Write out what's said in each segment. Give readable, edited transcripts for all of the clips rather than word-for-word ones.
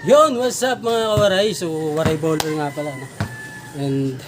Yon, what's up mga kawaray? So, waray bowler nga pala, no? And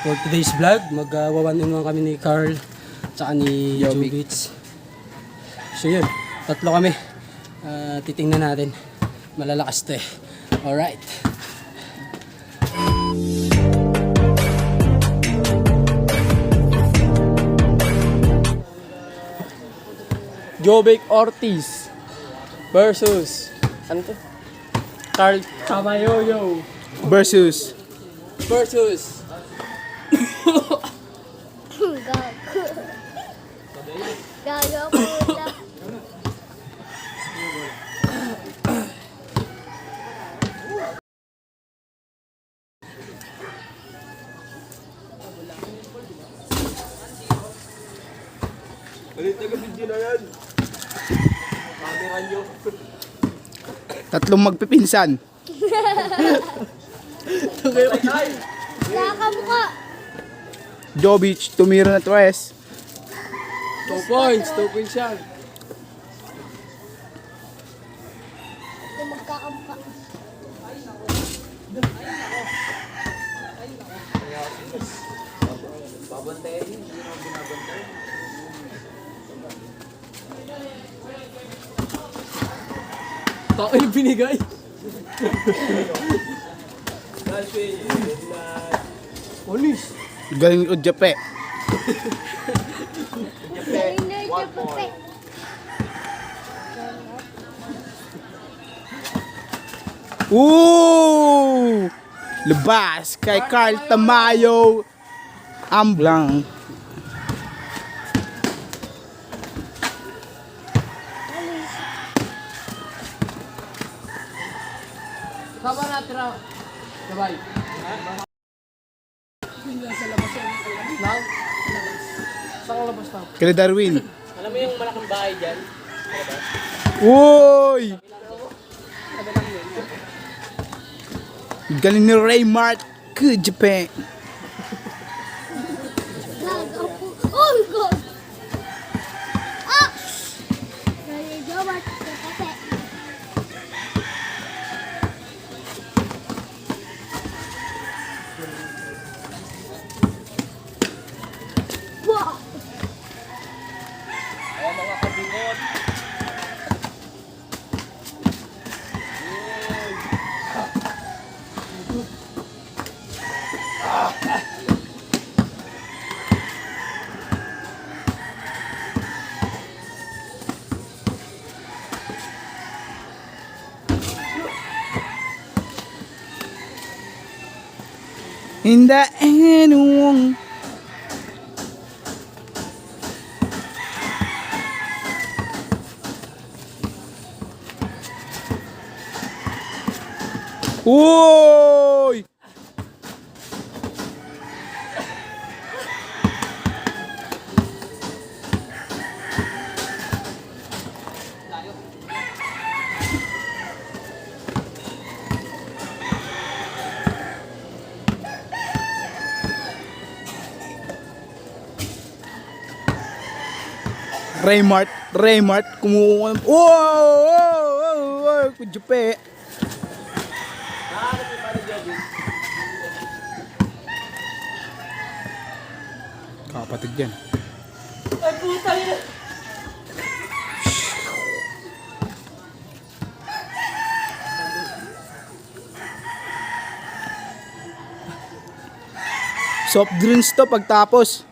for today's vlog, mag-1-on-1 kami ni Carl tsaka ni Jobits. So yun, tatlo kami. Titingnan natin. Malalakas to eh. Alright. Jovic Ortiz versus ano to? Carl Tamayoyo Versus Gago puta. tatlong magpipinsan. Nakakamukha. Jovic tumira na tres. 2 points yan. Yung magkakamukha. Tako yung binigay. Polis. Galing o Jape. Trainer niya puti. Ooh! Labas kay Carl Tamayo. Amblang. Saba natin raw. Sabay. Sa labas yan. Now? Saan labas na? Kay Darwin. Alam mo yung malaking bahay dyan? Uy! Galing ni Raymart kay Jape. Gago po. Oh God! Ah! Dali jawat kasi. Wow! In the end, Uy! Raymart, kumuha. Oh, Jape. Kapatid yan. Ay puta yun! Soft drinks to pagtapos.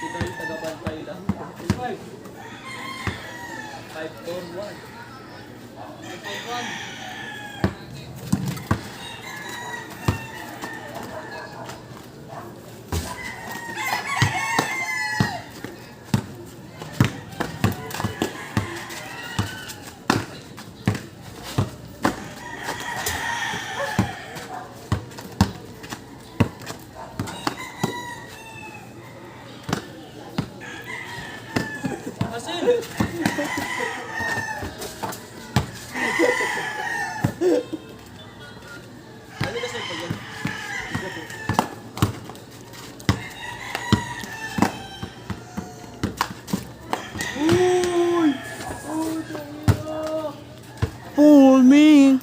Ito yung tagabantay lang. me.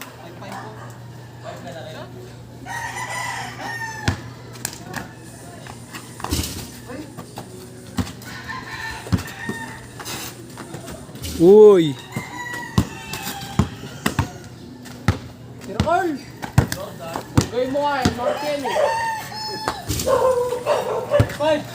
Uy. Pero Carl! Bugay mo nga, North yan eh. Five!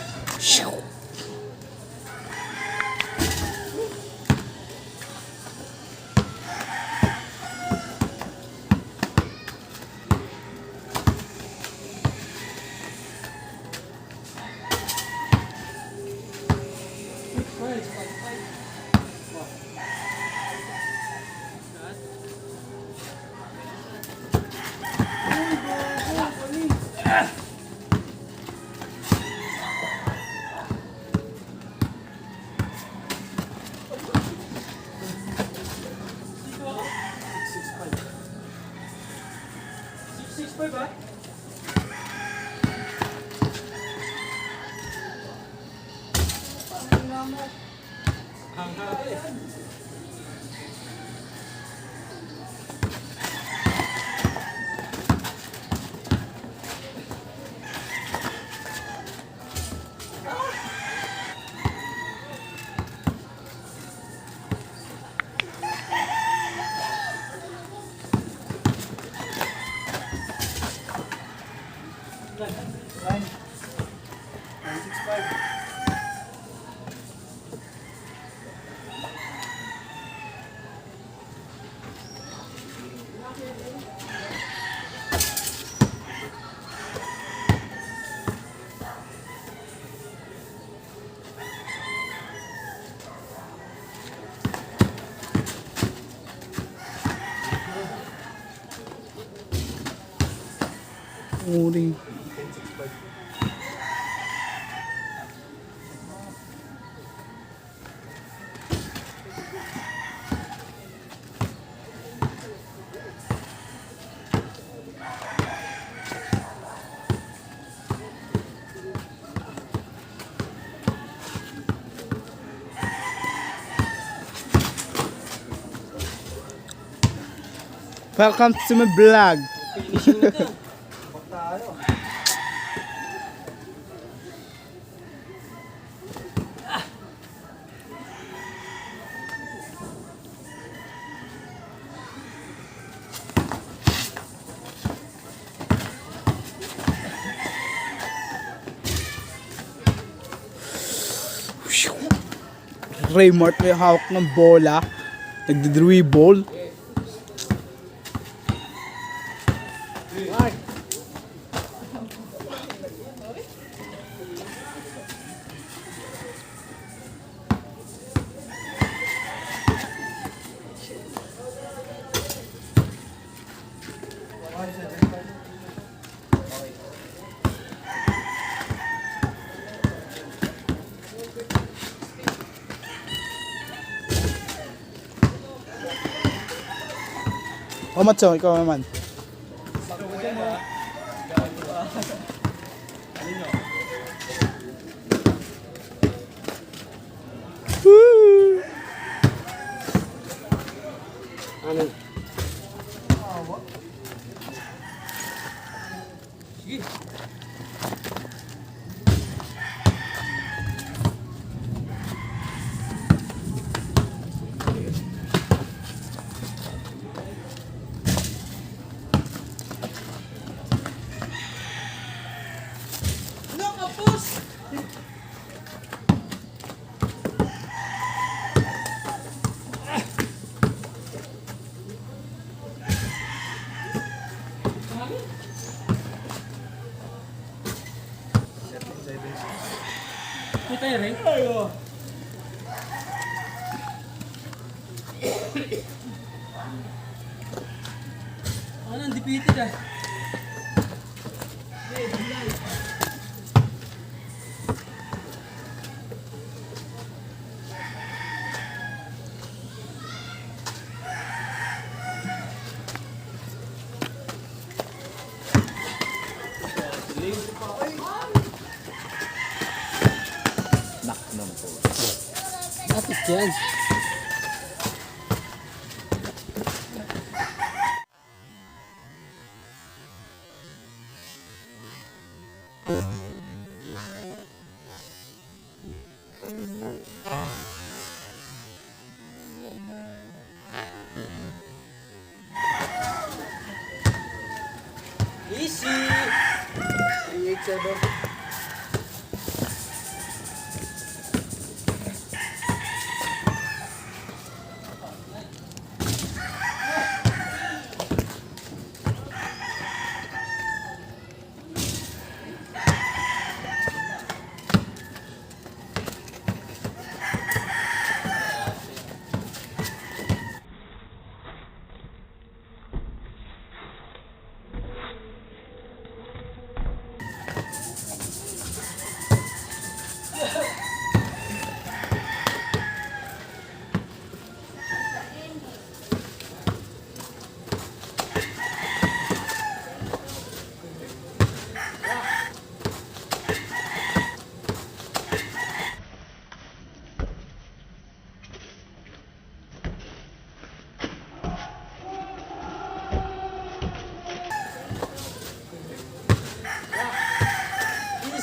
Uri. Welcome to my vlog. Finishing na to. Raymart may hawak ng bola. Nagdi-dribble. Matso, ikaw naman. Woo! Ano? Sige. May tayo rin? Ano, undefeated ah. Bakit yan? 8-7.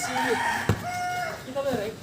Easy. Kita ba, Rick?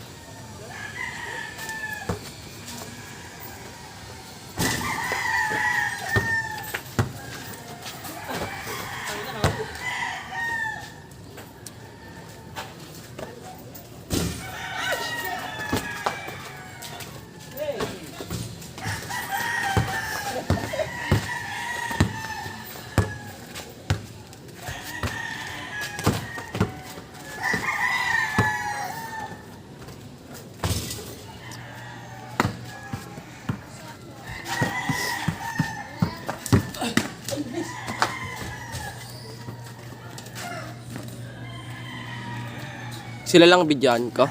Sila lang bidyan ko.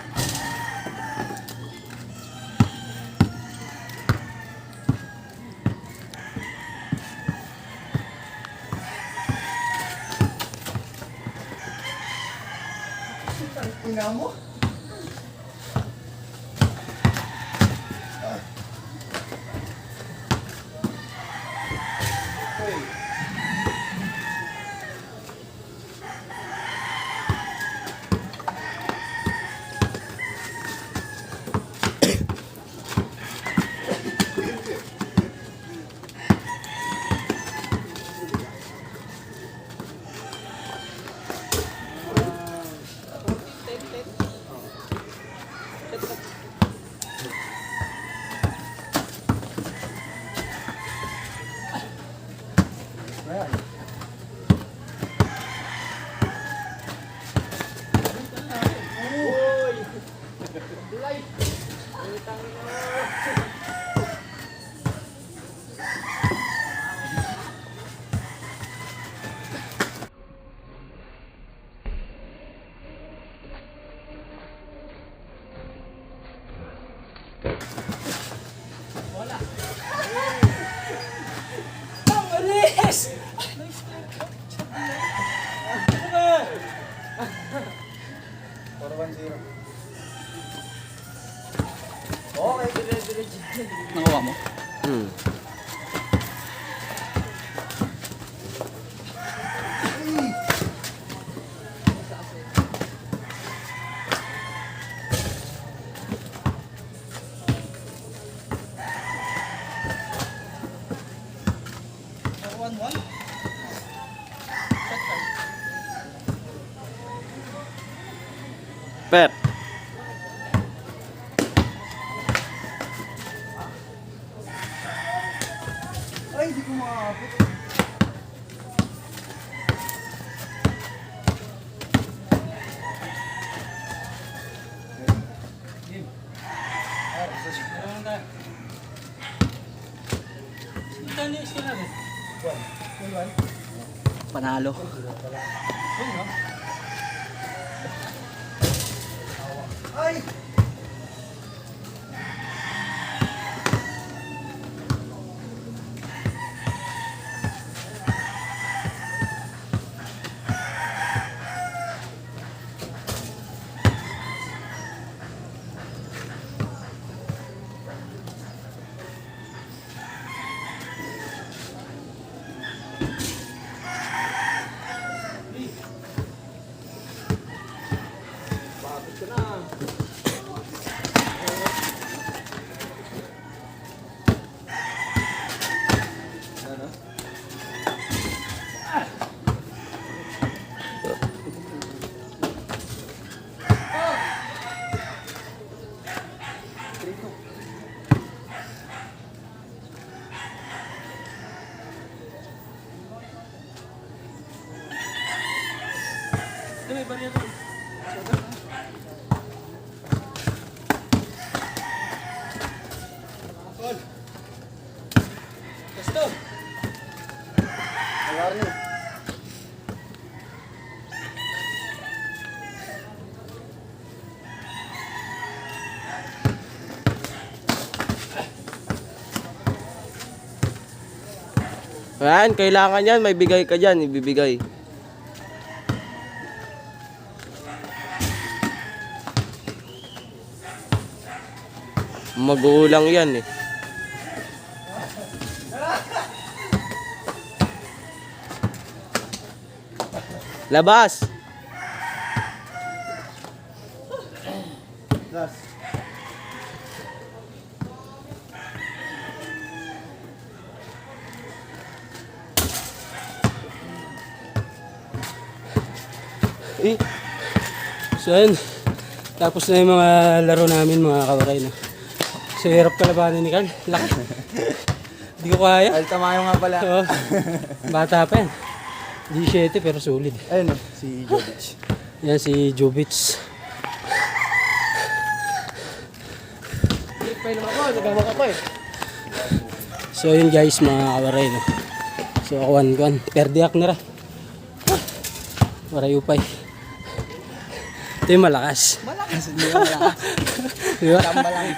Ina mo? Alis! Nakuha mo? Hmm. Pet. Ay, hindi ko makakapit. Panalo. Ay! may bariya doon. Tol. Gusto. Warning. Ayan, kailangan yan. May bigay ka dyan. Ibibigay. Magulang yan eh. Labas! Eh. So yun, tapos na yung mga laro namin mga kawaray na. So hirap kalabanin ni Carl, laki. Hindi ko kaya. Ay, tamayo nga pala. Oo. Bata pa yan. Di 7 pero solid. Ayun si Jovic. Yan si Jubits. Pa naman ako, nagawak ako eh. So yun guys mga kawaray no. So kuwan, perdiak na ra. Waray upay. Ito yung malakas. Malakas, hindi mo malakas. Di ba? Tamba lang.